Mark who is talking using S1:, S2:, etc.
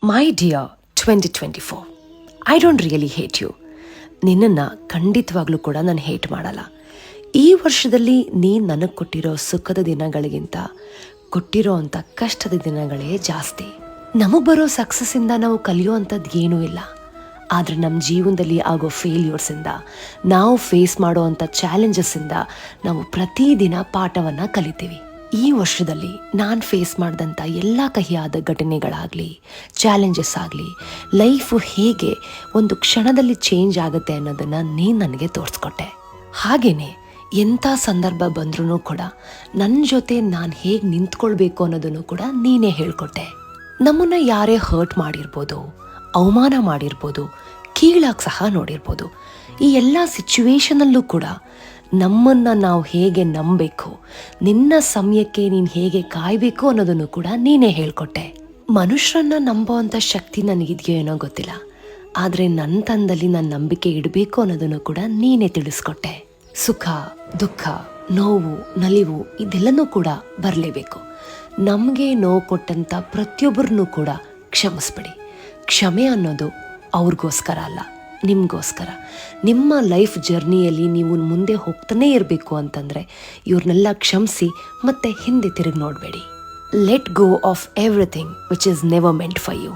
S1: My dear 2024, I don't really hate you. ನಿನ್ನನ್ನು ಖಂಡಿತವಾಗ್ಲೂ ಕೂಡ ನಾನು ಹೇಟ್ ಮಾಡಲ್ಲ. ಈ ವರ್ಷದಲ್ಲಿ ನೀನು ನನಗೆ ಕೊಟ್ಟಿರೋ ಸುಖದ ದಿನಗಳಿಗಿಂತ ಕೊಟ್ಟಿರೋ ಅಂಥ ಕಷ್ಟದ ದಿನಗಳೇ ಜಾಸ್ತಿ. ನಮಗೆ ಬರೋ ಸಕ್ಸಸ್ಸಿಂದ ನಾವು ಕಲಿಯೋ ಅಂಥದ್ದು ಏನೂ ಇಲ್ಲ. ಆದರೆ ನಮ್ಮ ಜೀವನದಲ್ಲಿ ಆಗೋ ಫೇಲ್ಯೂರ್ಸಿಂದ, ನಾವು ಫೇಸ್ ಮಾಡೋ ಅಂಥ ಚಾಲೆಂಜಸ್ಸಿಂದ ನಾವು ಪ್ರತಿದಿನ ಪಾಠವನ್ನು ಕಲಿತೀವಿ. ಈ ವರ್ಷದಲ್ಲಿ ನಾನು ಫೇಸ್ ಮಾಡಿದಂಥ ಎಲ್ಲ ಕಹಿಯಾದ ಘಟನೆಗಳಾಗಲಿ, ಚಾಲೆಂಜಸ್ ಆಗಲಿ, ಲೈಫು ಹೇಗೆ ಒಂದು ಕ್ಷಣದಲ್ಲಿ ಚೇಂಜ್ ಆಗುತ್ತೆ ಅನ್ನೋದನ್ನು ನೀನು ನನಗೆ ತೋರಿಸ್ಕೊಟ್ಟೆ. ಹಾಗೆಯೇ ಎಂಥ ಸಂದರ್ಭ ಬಂದ್ರೂ ಕೂಡ ನನ್ನ ಜೊತೆ ನಾನು ಹೇಗೆ ನಿಂತ್ಕೊಳ್ಬೇಕು ಅನ್ನೋದನ್ನು ಕೂಡ ನೀನೇ ಹೇಳ್ಕೊಟ್ಟೆ. ನಮ್ಮನ್ನು ಯಾರೇ ಹರ್ಟ್ ಮಾಡಿರ್ಬೋದು, ಅವಮಾನ ಮಾಡಿರ್ಬೋದು, ಕೀಳಾಗಿ ಸಹ ನೋಡಿರ್ಬೋದು. ಈ ಎಲ್ಲ ಸಿಚುವೇಶನಲ್ಲೂ ಕೂಡ ನಮ್ಮನ್ನು ನಾವು ಹೇಗೆ ನಂಬಬೇಕು, ನಿನ್ನ ಸಮಯಕ್ಕೆ ನೀನು ಹೇಗೆ ಕಾಯಬೇಕು ಅನ್ನೋದನ್ನು ಕೂಡ ನೀನೇ ಹೇಳ್ಕೊಟ್ಟೆ. ಮನುಷ್ಯರನ್ನ ನಂಬೋವಂಥ ಶಕ್ತಿ ನನಗಿದೆಯೋ ಏನೋ ಗೊತ್ತಿಲ್ಲ, ಆದರೆ ನನ್ನ ತಂದಲ್ಲಿ ನಾನು ನಂಬಿಕೆ ಇಡಬೇಕು ಅನ್ನೋದನ್ನು ಕೂಡ ನೀನೇ ತಿಳಿಸ್ಕೊಟ್ಟೆ. ಸುಖ, ದುಃಖ, ನೋವು, ನಲಿವು ಇದೆಲ್ಲನೂ ಕೂಡ ಬರಲೇಬೇಕು. ನಮಗೆ ನೋವು ಕೊಟ್ಟಂಥ ಪ್ರತಿಯೊಬ್ಬರನ್ನೂ ಕೂಡ ಕ್ಷಮಿಸ್ಬಿಡಿ. ಕ್ಷಮೆ ಅನ್ನೋದು ಅವ್ರಿಗೋಸ್ಕರ ಅಲ್ಲ, ನಿಮಗೋಸ್ಕರ. ನಿಮ್ಮ ಲೈಫ್ ಜರ್ನಿಯಲ್ಲಿ ನೀವು ಮುಂದೆ ಹೋಗ್ತಾನೇ ಇರಬೇಕು ಅಂತಂದರೆ ಇವ್ರನ್ನೆಲ್ಲ ಕ್ಷಮಿಸಿ ಮತ್ತೆ ಹಿಂದೆ ತಿರುಗಿ ನೋಡಬೇಡಿ. Let go of everything which is never meant for you.